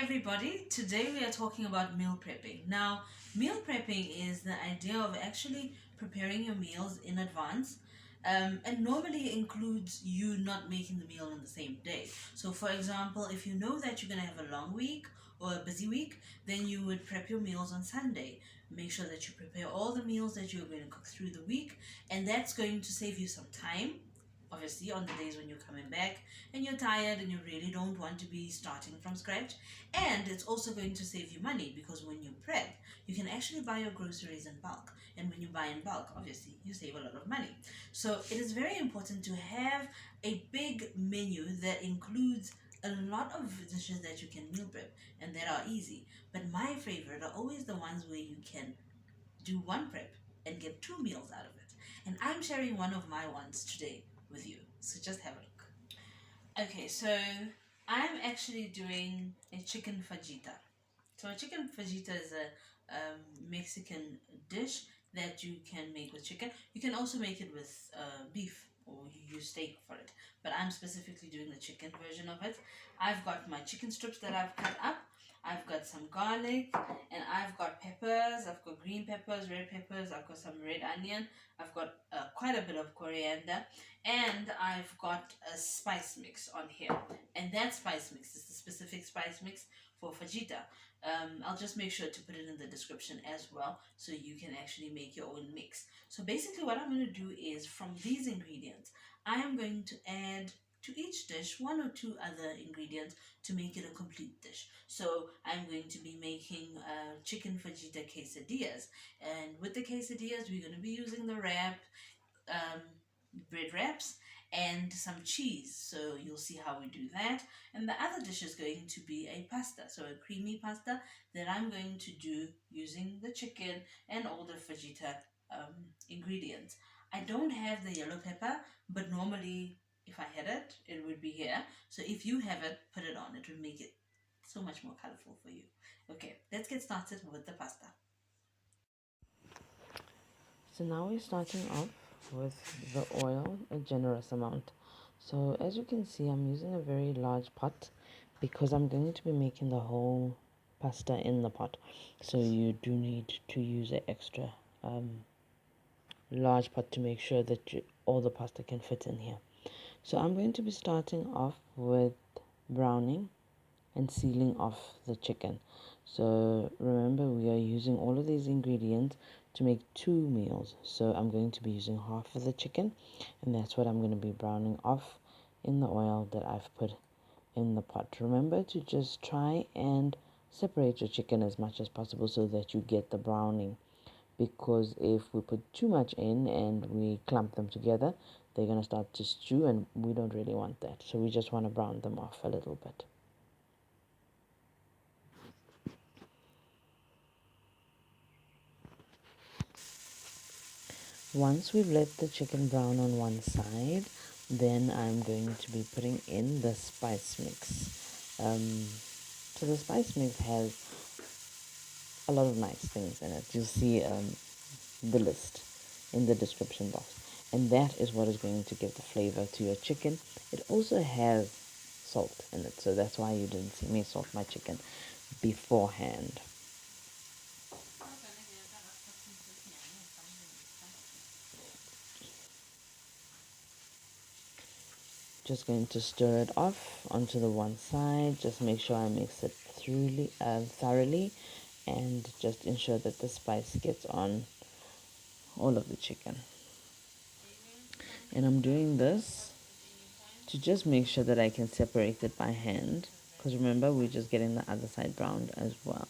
everybody, today we are talking about meal prepping. Now, meal prepping is the idea of actually preparing your meals in advance, and normally includes you not making the meal on the same day. So, for example, if you know that you're going to have a long week or a busy week, then you would prep your meals on Sunday. Make sure that you prepare all the meals that you're going to cook through the week, and that's going to save you some time. Obviously, on the days when you're coming back and you're tired and you really don't want to be starting from scratch. And it's also going to save you money because when you prep, you can actually buy your groceries in bulk. And when you buy in bulk, obviously, you save a lot of money. So it is very important to have a big menu that includes a lot of dishes that you can meal prep and that are easy. But my favorite are always the ones where you can do one prep and get two meals out of it. And I'm sharing one of my ones today with you. So just have a look. Okay, so I'm actually doing a chicken fajita. So a chicken fajita is a Mexican dish that you can make with chicken. You can also make it with beef or you use steak for it. But I'm specifically doing the chicken version of it. I've got my chicken strips that I've cut up. I've got some garlic and I've got peppers. I've got green peppers, red peppers. I've got some red onion. I've got quite a bit of coriander. And I've got a spice mix on here. And that spice mix is the specific spice mix for fajita. I'll just make sure to put it in the description as well so you can actually make your own mix. So basically what I'm going to do is from these ingredients, I am going to add to each dish one or two other ingredients to make it a complete dish. So I'm going to be making chicken fajita quesadillas. And with the quesadillas, we're going to be using the wrap, um, bread wraps and some cheese. So you'll see how we do that. And the other dish is going to be a pasta, so a creamy pasta that I'm going to do using the chicken and all the fajita ingredients. I don't have the yellow pepper, but normally if I had it, it would be here. So if you have it, put it on. It will make it so much more colorful for you. Okay, let's get started with the pasta. So now we're starting off with the oil, a generous amount. So as you can see, I'm using a very large pot because I'm going to be making the whole pasta in the pot. So you do need to use an extra large pot to make sure that all the pasta can fit in here. So I'm going to be starting off with browning and sealing off the chicken. So remember, we are using all of these ingredients to make two meals. So I'm going to be using half of the chicken, and that's what I'm going to be browning off in the oil that I've put in the pot. Remember to just try and separate your chicken as much as possible so that you get the browning, because if we put too much in and we clump them together, they're going to start to stew, and we don't really want that. So we just want to brown them off a little bit. Once we've let the chicken brown on one side, then I'm going to be putting in the spice mix. So the spice mix has a lot of nice things in it. You'll see the list in the description box. And that is what is going to give the flavor to your chicken. It also has salt in it, so that's why you didn't see me salt my chicken beforehand. Just going to stir it off onto the one side. Just make sure I mix it thoroughly, and just ensure that the spice gets on all of the chicken. And I'm doing this to just make sure that I can separate it by hand, because remember, we're just getting the other side browned as well.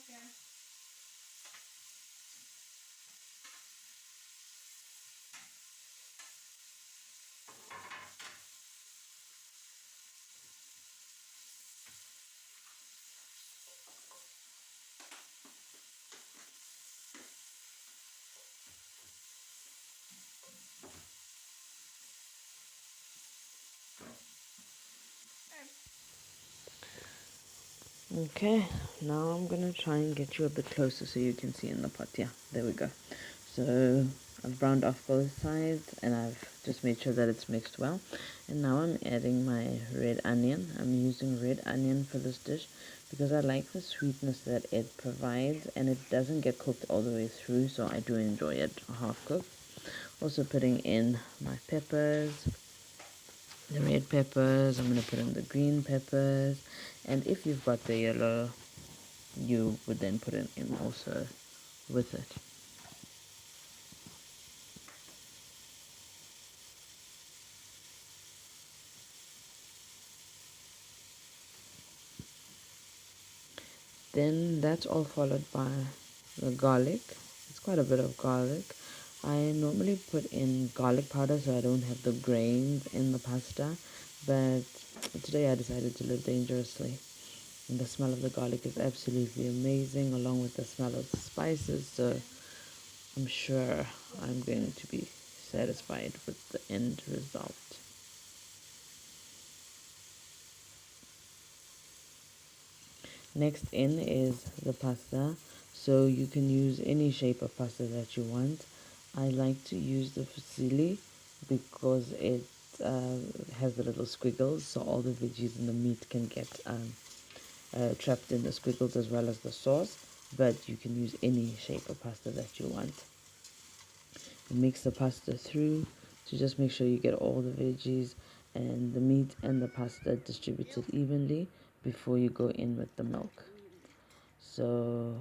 Okay. Okay, now I'm gonna try and get you a bit closer so you can see in the pot. Yeah, there we go. So I've browned off both sides and I've just made sure that it's mixed well. And now I'm adding my red onion. I'm using red onion for this dish because I like the sweetness that it provides, and it doesn't get cooked all the way through, so I do enjoy it half cooked. Also putting in my peppers, the red peppers. I'm going to put in the green peppers, and if you've got the yellow, you would then put it in also with it. Then that's all followed by the garlic. It's quite a bit of garlic. I normally put in garlic powder so I don't have the grains in the pasta, but today I decided to live dangerously. And the smell of the garlic is absolutely amazing, along with the smell of the spices, so I'm sure I'm going to be satisfied with the end result. Next in is the pasta. So you can use any shape of pasta that you want. I like to use the fusilli because it has the little squiggles, so all the veggies and the meat can get trapped in the squiggles as well as the sauce. But you can use any shape of pasta that you want. Mix the pasta through to just make sure you get all the veggies and the meat and the pasta distributed evenly before you go in with the milk. So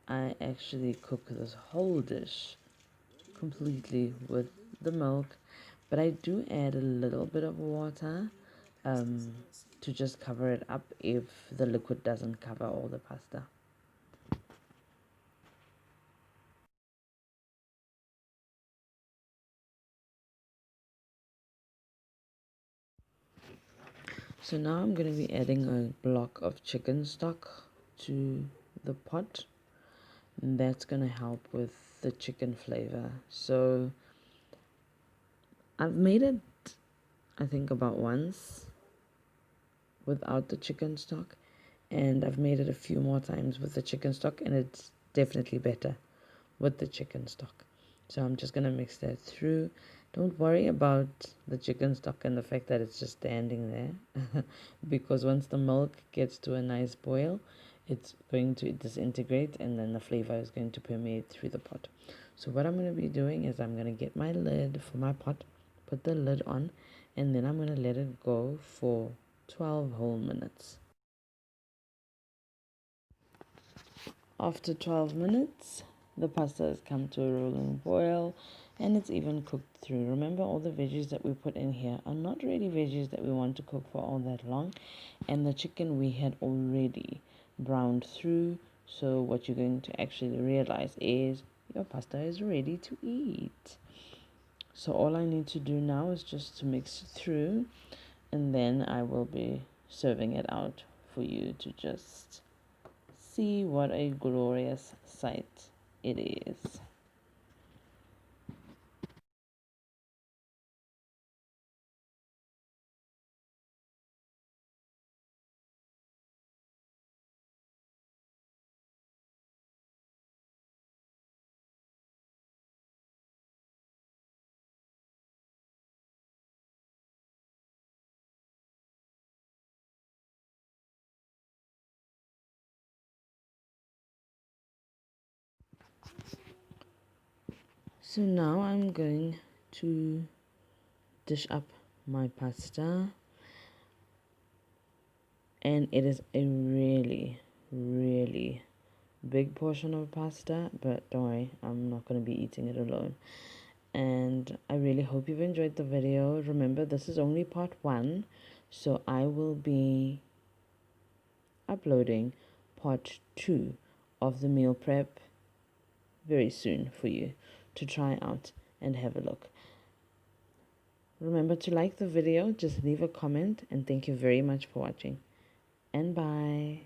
I actually cook this whole dish completely with the milk, but I do add a little bit of water to just cover it up if the liquid doesn't cover all the pasta. So now I'm going to be adding a block of chicken stock to the pot. And that's going to help with the chicken flavor. So I've made it, I think, about once without the chicken stock, and I've made it a few more times with the chicken stock, and it's definitely better with the chicken stock. So I'm just going to mix that through. Don't worry about the chicken stock and the fact that it's just standing there because once the milk gets to a nice boil, it's going to disintegrate and then the flavor is going to permeate through the pot. So what I'm going to be doing is I'm going to get my lid for my pot, put the lid on, and then I'm going to let it go for 12 whole minutes. After 12 minutes, the pasta has come to a rolling boil and it's even cooked through. Remember, all the veggies that we put in here are not really veggies that we want to cook for all that long, and the chicken we had already browned through. So what you're going to actually realize is your pasta is ready to eat. So all I need to do now is just to mix through, and then I will be serving it out for you to just see what a glorious sight it is. So now I'm going to dish up my pasta, and it is a really, really big portion of pasta, but don't worry, I'm not going to be eating it alone. And I really hope you've enjoyed the video. Remember, this is only part 1, so I will be uploading part 2 of the meal prep very soon for you to try out and have a look. Remember to like the video, just leave a comment, and thank you very much for watching. And bye.